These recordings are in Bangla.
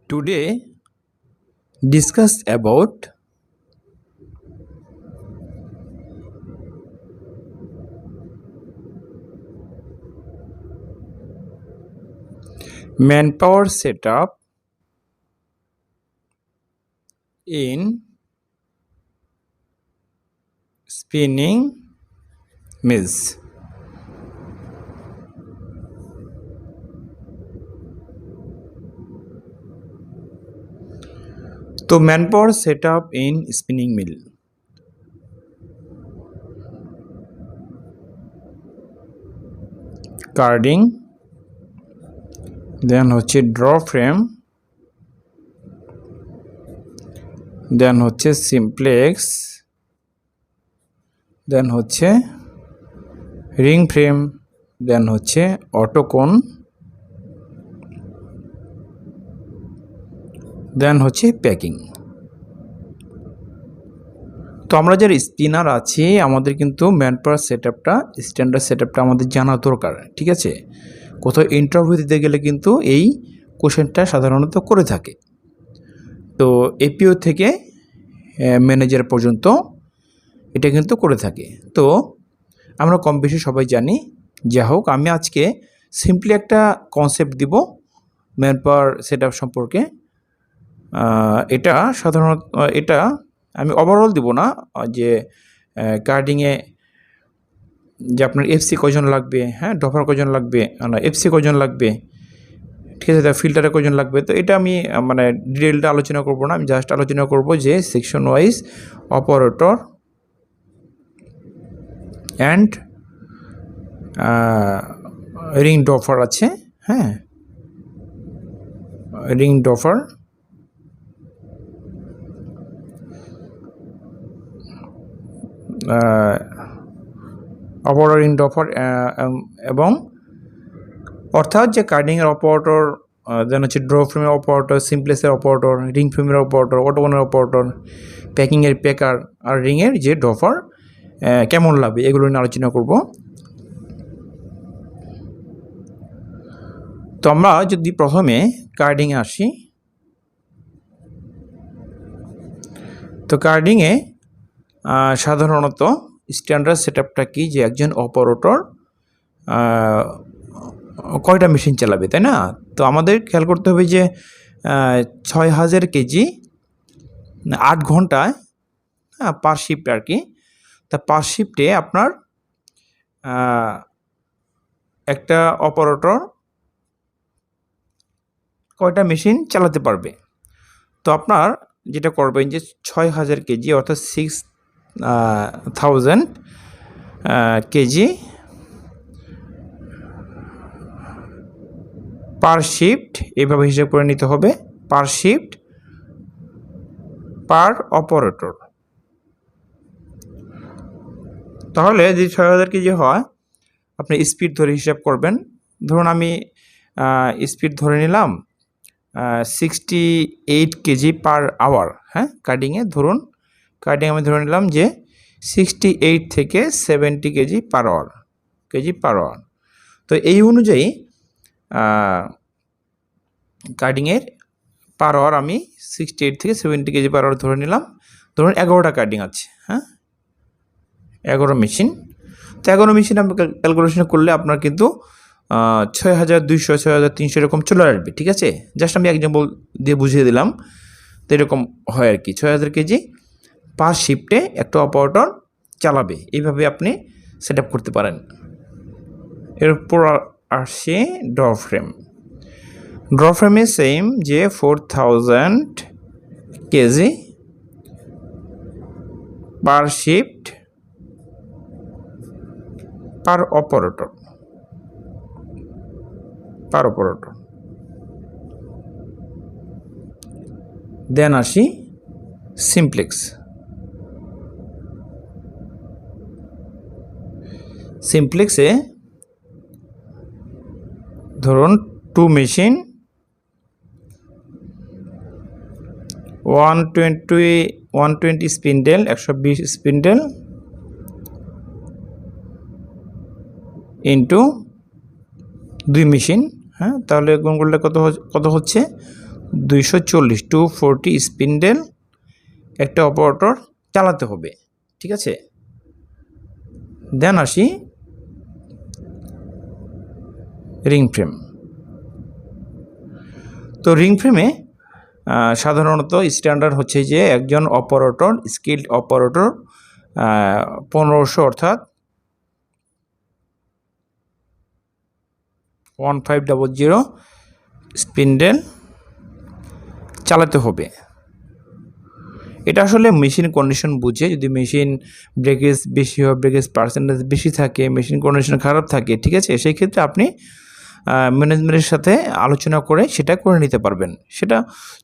Today discuss about manpower setup in spinning mills. तो manpower setup in spinning mill. Carding, then হচ্ছে ড্র ফ্রেম, দেন হচ্ছে সিমপ্লেক্স, দেন হচ্ছে রিং ফ্রেম, দেন হচ্ছে অটোকোন, দেন হচ্ছে প্যাকিং। তো আমরা যারা স্পিনার আছি আমাদের কিন্তু ম্যানপাওয়ার সেটআপটা স্ট্যান্ডার্ড সেটআপটা আমাদের জানা দরকার, ঠিক আছে? কোথাও ইন্টারভিউ দিতে গেলে কিন্তু এই কোশ্চেনটা সাধারণত করে থাকে। তো এপিও থেকে ম্যানেজার পর্যন্ত এটা কিন্তু করে থাকে। তো আমরা কম বেশি সবাই জানি। যা হোক, আমি আজকে সিম্পলি একটা কনসেপ্ট দিব ম্যানপাওয়ার সেটআপ সম্পর্কে। এটা সাধারণত এটা আমি ওভারঅল দিব না, যে কার্ডিংয়ে যে আপনার এফসি কজন লাগবে, হ্যাঁ, ডফার কজন লাগবে, এফসি কজন লাগবে, ঠিক আছে, ফিল্টারে কজন লাগবে। তো এটা আমি মানে ডিটেলটা আলোচনা করব না, আমি জাস্ট আলোচনা করব যে section wise operator and ring doffer আছে, হ্যাঁ, ring doffer, operator ring doffer, এবং অর্থাৎ যে কার্ডিংয়ের অপারেটর, দেন হচ্ছে ড্র ফ্রেমের অপারেটর, সিমপ্লেক্সের অপারেটর, রিং ফ্রেমের অপারেটর, অটোকনের অপারেটর, প্যাকিংয়ের প্যাকার, আর রিংয়ের যে ডফার কেমন লাগবে এগুলো নিয়ে আলোচনা করব। তো আমরা যদি প্রথমে কার্ডিংয়ে আসি, তো কার্ডিংয়ে সাধারণত স্ট্যান্ডার্ড সেটআপটা কি, যে একজন অপারেটর কয়টা মেশিন চালাবে, তাই না? তো আমাদের খেয়াল করতে হবে যে 6000 কেজি 8 ঘন্টায়, হ্যাঁ, পার শিফট আর কি। তা পার শিফটে আপনার একটা অপারেটর কয়টা মেশিন চালাতে পারবে। তো আপনার যেটা করবেন যে 6000 কেজি অর্থাৎ 6000 কেজি পার শিফট, এইভাবে হিসাব করে নিতে হবে, পার শিফট পার অপারেটর। তাহলে যদি 6000 কেজি হয়, আপনি স্পিড ধরে হিসাব করবেন। ধরুন আমি স্পিড ধরে নিলাম 68 কেজি পার আওয়ার, হ্যাঁ, কার্ডিংয়ে ধরুন, কার্ডিং আমি ধরে নিলাম যে 68 থেকে 70 কেজি পার আওয়ার। তো এই অনুযায়ী কার্ডিংয়ের পার আওয়ার আমি 68 থেকে 70 কেজি পার আওয়ার ধরে নিলাম। ধরুন 11টা কার্ডিং আছে, হ্যাঁ, 11 মেশিন। তো 11 মেশিন আপনি ক্যালকুলেশন করলে আপনার কিন্তু 6200 6300 এরকম চলে আসবে, ঠিক আছে? জাস্ট আমি এক্সাম্পল দিয়ে বুঝিয়ে দিলাম। তো এরকম হয় আর কি, 6000 কেজি পার শিফটে একটা অপারেটর চালাবে, এইভাবে আপনি সেট আপ করতে পারেন। এরপর আসছে ড্র ফ্রেম। ড্র ফ্রেমে সেম, যে 4000 কেজি পার শিফট পার অপারেটর। দেন আসি সিমপ্লেক্স। সিমপ্লেক্সে ধরুন 2 machine 120 spindle, 120 spindle into 2 machine, হ্যাঁ, তাহলে গুণ করলে কত হচ্ছে 240 240 স্পিন্ডেল একটা অপারেটর চালাতে হবে, ঠিক আছে। দেন আসি রিং ফ্রেম। তো রিং ফ্রেমে সাধারণত স্ট্যান্ডার্ড হচ্ছে যে একজন অপারেটর, স্কিল্ড অপারেটর 1500 অর্থাৎ 1500 স্পিন্ডেল চালাতে হবে। এটা আসলে মেশিন কন্ডিশন বুঝে, যদি মেশিন ব্রেকেজ বেশি হয়, ব্রেকেজ পার্সেন্টেজ বেশি থাকে, মেশিন কন্ডিশন খারাপ থাকে, ঠিক আছে, সেই ক্ষেত্রে আপনি ম্যানেজমেন্টের সাথে আলোচনা করে সেটা করে নিতে পারবেন। সেটা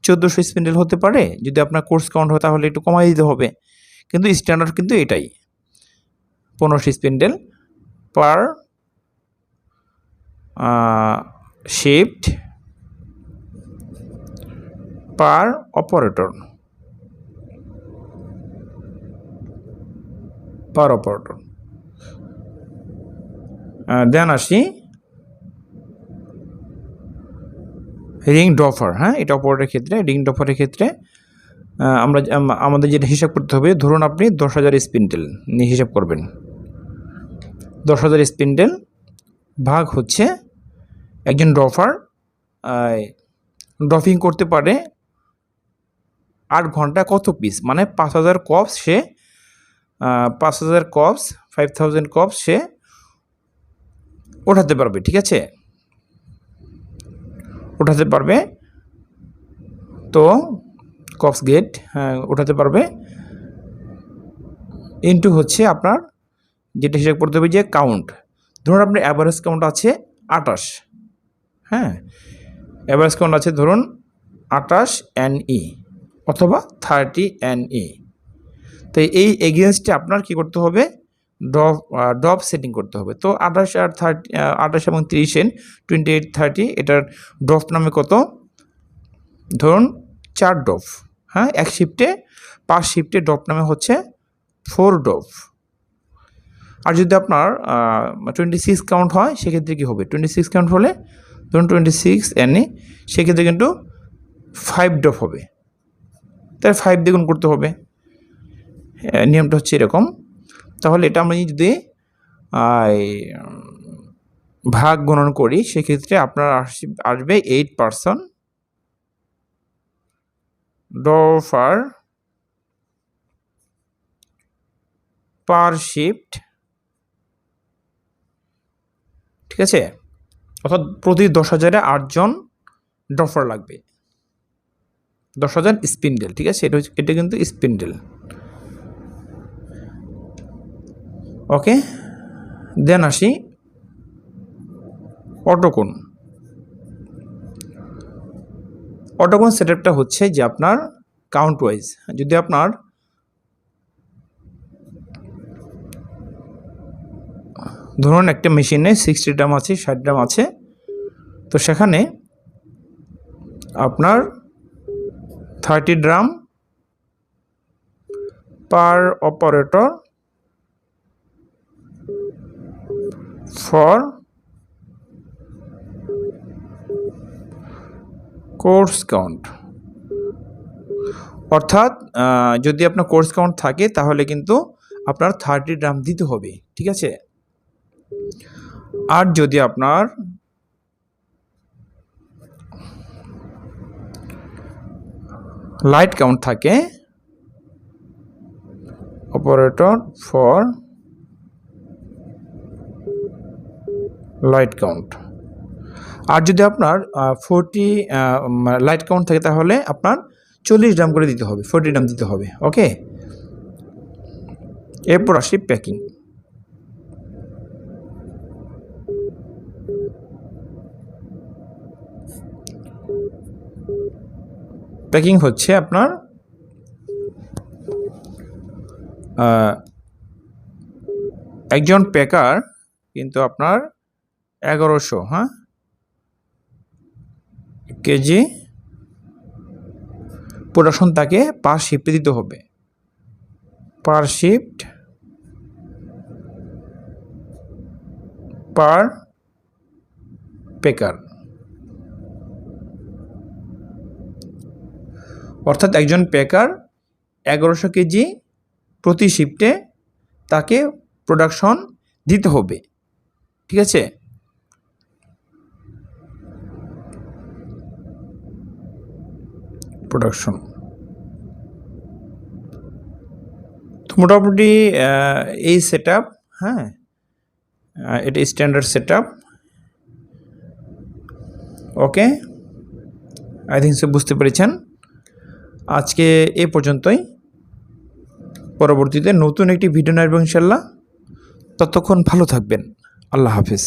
1400 স্পিন্ডেল হতে পারে, যদি আপনার কোর্স কাউন্ট হয় তাহলে একটু কমাই দিতে হবে, কিন্তু স্ট্যান্ডার্ড কিন্তু এটাই 1500 স্পিন্ডেল পার শিফট পার অপারেটর দেন আসি রিং ডফার। হ্যাঁ, এটা অপারেটরের ক্ষেত্রে, রিং ডফারের ক্ষেত্রে আমাদের যেটা হিসাব করতে হবে, ধরুন আপনি 10,000 স্পিন্ডেল নিয়ে হিসাব করবেন। 10,000 স্পিন্ডেল ভাগ হচ্ছে একজন ডফার ড্রফিং করতে পারে 8 ঘন্টা কত পিস, মানে 5,000 কপস সে 5,000 কপস 5,000 কপস সে ওঠাতে পারবে, ঠিক আছে, ওঠাতে পারবে। তো কপস গেট ওঠাতে পারবে ইনটু হচ্ছে আপনার যেটা হিসাব করতে হবে যে কাউন্ট। ধরুন আপনার অ্যাভারেজ কাউন্ট আছে 28, হ্যাঁ, অ্যাভারেজ কাউন্ট আছে ধরুন 28 NE অথবা 30 NE। তো এই এগেনস্টে আপনার কি করতে হবে, ড্রপ সেটিং করতে হবে। তো 28 আর 30, 28 এবং 30 28 30, এটার ড্রপ নামে কত, ধরুন 4 ড্রপ। হ্যাঁ, এক শিফটে 5 শিফটে ড্রপ নামে হচ্ছে 4 ড্রপ। আর যদি আপনার 26 কাউন্ট হয় সেক্ষেত্রে কী হবে, 26 কাউন্ট হলে ধরুন 26 NE, সেক্ষেত্রে কিন্তু 5 ড্রপ হবে, তাই 5 দ্বিগুণ করতে হবে। নিয়মটা হচ্ছে এরকম। তাহলে এটা আমি যদি ভাগ গণন করি সেক্ষেত্রে আপনার আসবে 8% ডফার পার শিফট, ঠিক আছে, অর্থাৎ প্রতি 10,000-এ 8 জন ডফার লাগবে, 10,000 স্পিন্ডেল, ঠিক আছে, এটা কিন্তু স্পিন্ডেল। ওকে, দেন আসি অটোকোন। অটোকোন সেটআপটা হচ্ছে যে আপনার কাউন্ট ওয়াইজ, যদি আপনার ধরুন একটা মেশিনে 60 ড্রাম আছে, 60 ড্রাম আছে, তো সেখানে আপনার 30 drum per operator for course count. অর্থাৎ যদি আপনার কোর্স কাউন্ট থাকে তাহলে কিন্তু আপনার 30 ড্রাম দিতে হবে, ঠিক আছে। আর যদি আপনার লাইট কাউন্ট থাকে, অপারেটর ফর লাইট কাউন্ট, আর যদি আপনার 40 লাইট কাউন্ট থাকে তাহলে আপনার 40 ড্রাম করে দিতে হবে, 40 ড্রাম দিতে হবে। ওকে, এরপর আসি প্যাকিং। প্যাকিং হচ্ছে আপনার একজন প্যাকার কিন্তু আপনার 1100 কেজি প্রোডাকশন তাকে পার শিফটে দিতে হবে, পার শিফট পার প্যাকার। অর্থাৎ একজন প্যাকার 1100 কেজি প্রতি শিফটে তাকে প্রোডাকশন দিতে হবে, ঠিক আছে। প্রোডাকশন তো মোটামুটি এই সেট আপ, হ্যাঁ, এটা standard set up. Okay, I think so বুঝতে পেরেছেন। আজকে এ পর্যন্তই, পরবর্তীতে নতুন একটি ভিডিও আসবে ইনশাল্লাহ। ততক্ষণ ভালো থাকবেন, আল্লাহ হাফিজ।